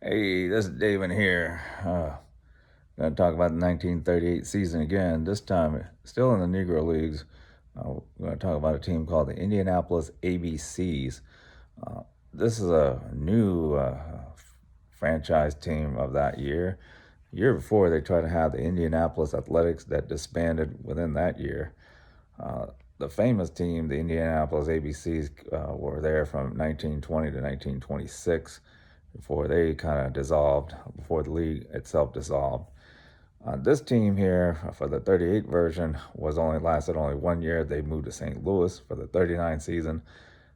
Hey, this is David here. Going to talk about the 1938 season again. This time, still in the Negro Leagues. We're going to talk about a team called the Indianapolis ABCs. This is a new franchise team of that year. The year before, they tried to have the Indianapolis Athletics that disbanded within that year. The famous team, the Indianapolis ABCs, were there from 1920 to 1926 before they kind of dissolved, before the league itself dissolved. This team here for the 38 version lasted only 1 year. They moved to St. Louis for the 39 season.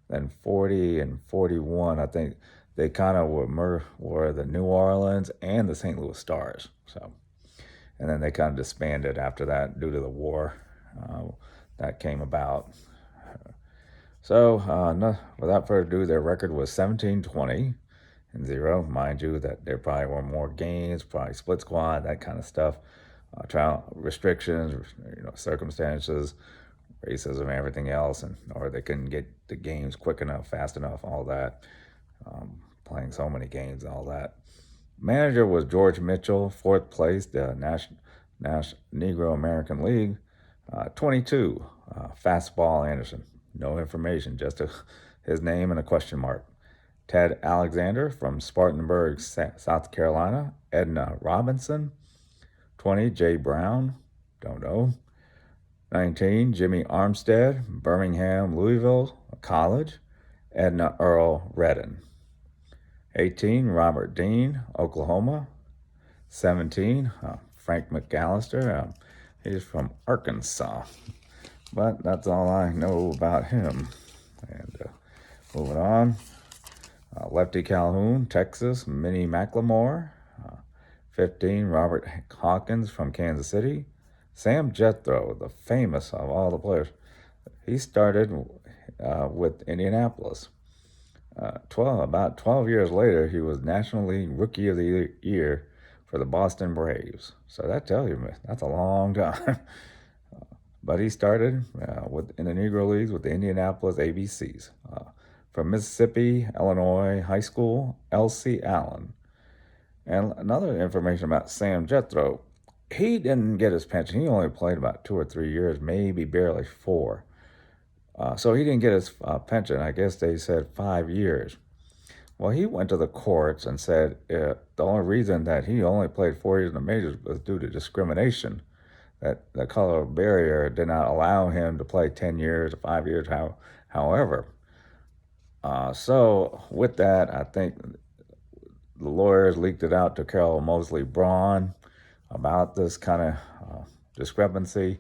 Then 40 and 41, I think they kind of were the New Orleans and the St. Louis Stars. And then they kind of disbanded after that due to the war that came about. Without further ado, their record was 17-20 and 0. Mind you, that there probably were more games, probably split squad, that kind of stuff. Trial restrictions, circumstances, racism, everything else, or they couldn't get the games quick enough, fast enough, all that. Playing so many games, all that. Manager was George Mitchell, fourth place, the Negro American League. 22, fastball Anderson. No information, just his name and a question mark. Ted Alexander from Spartanburg, South Carolina. Edna Robinson. 20, Jay Brown. Don't know. 19, Jimmy Armstead, Birmingham, Louisville College. Edna Earl Redden. 18, Robert Dean, Oklahoma. 17, Frank McAllister. He's from Arkansas. But that's all I know about him. And moving on. Lefty Calhoun, Texas. Minnie McLemore. 15, Robert Hawkins from Kansas City. Sam Jethro, the famous of all the players. He started with Indianapolis. About 12 years later, he was National League Rookie of the Year for the Boston Braves. So that tells you, that's a long time. But he started in the Negro Leagues with the Indianapolis ABCs. From Mississippi, Illinois High School, L.C. Allen. And another information about Sam Jethro, he didn't get his pension. He only played about 2 or 3 years, maybe barely 4. So he didn't get his pension. I guess they said 5 years. Well, he went to the courts and said the only reason that he only played 4 years in the majors was due to discrimination, that the color barrier did not allow him to play 10 years or 5 years, however. So with that, I think the lawyers leaked it out to Carol Mosley Braun about this kind of discrepancy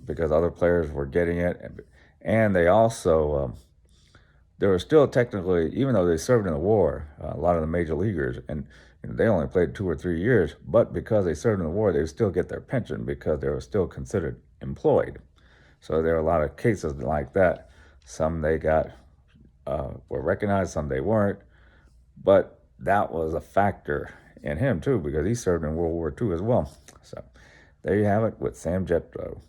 because other players were getting it. And they also, they were still technically, even though they served in the war, a lot of the major leaguers, and they only played 2 or 3 years, but because they served in the war, they would still get their pension because they were still considered employed. So there are a lot of cases like that. Some they got, were recognized, some they weren't, but that was a factor in him too because he served in World War II as well. So there you have it with Sam Jethro.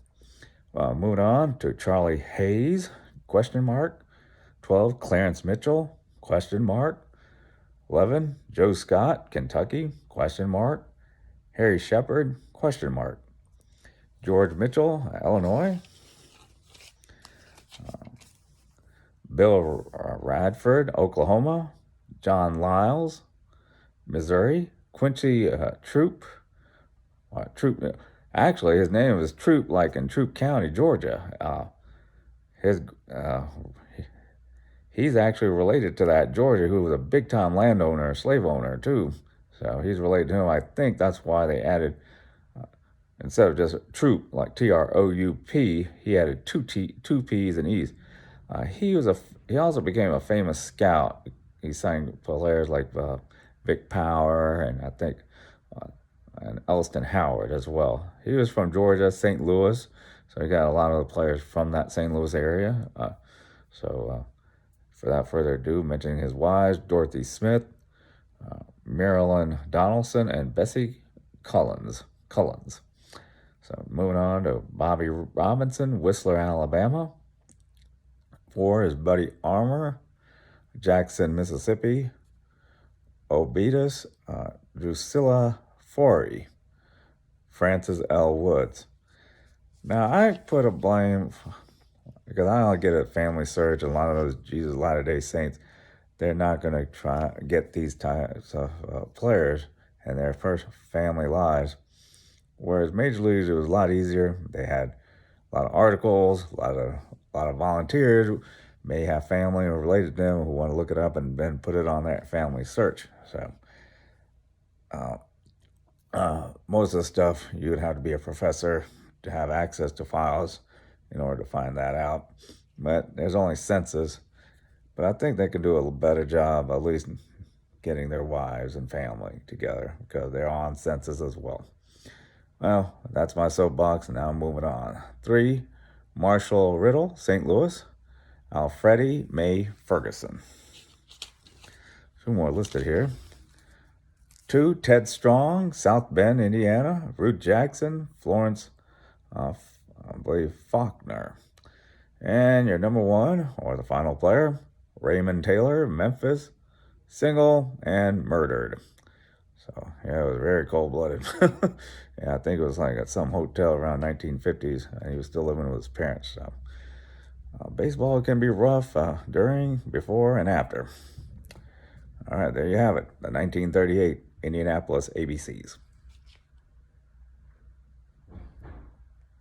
Moving on to Charlie Hayes, question mark. 12, Clarence Mitchell, question mark. 11, Joe Scott, Kentucky, question mark. Harry Shepard, question mark. George Mitchell, Illinois. Bill Radford, Oklahoma. John Lyles, Missouri. Quincy Troop. Actually, his name is Troop, like in Troop County, Georgia. He's actually related to that Georgia, who was a big-time landowner, slave owner, too. So he's related to him. I think that's why they added, instead of just Troop, like T-R-O-U-P, he added two P's and E's. He also became a famous scout. He sang players like Vic Power and I think and Elston Howard as well. He was from Georgia, St. Louis, so he got a lot of the players from that St. Louis area. Without further ado, mentioning his wives, Dorothy Smith, Marilyn Donaldson, and Bessie Collins. So moving on to Bobby Robinson, Whistler, Alabama. 4 is Buddy Armour, Jackson, Mississippi. Obitus, Drusilla Forey, Francis L. Woods. Now, I put a blame, because I don't get a family search, a lot of those Jesus Latter-day Saints, they're not going to try get these types of players in their first family lives. Whereas Major Leagues, it was a lot easier. They had a lot of articles, a lot of volunteers who may have family or related to them who want to look it up and then put it on their family search. So most of the stuff, you would have to be a professor to have access to files in order to find that out. But there's only census. But I think they could do a better job, at least getting their wives and family together, because they're on census as well. Well, that's my soapbox, and now I'm moving on. 3, Marshall Riddle, St. Louis. Alfredi May Ferguson. 2 more listed here. 2, Ted Strong, South Bend, Indiana. Ruth Jackson, Florence, I believe, Faulkner. And your number 1, or the final player, Raymond Taylor, Memphis, single and murdered. So, yeah, it was very cold-blooded. Yeah, I think it was like at some hotel around 1950s, and he was still living with his parents. So, baseball can be rough during, before, and after. All right, there you have it, the 1938 Indianapolis ABCs.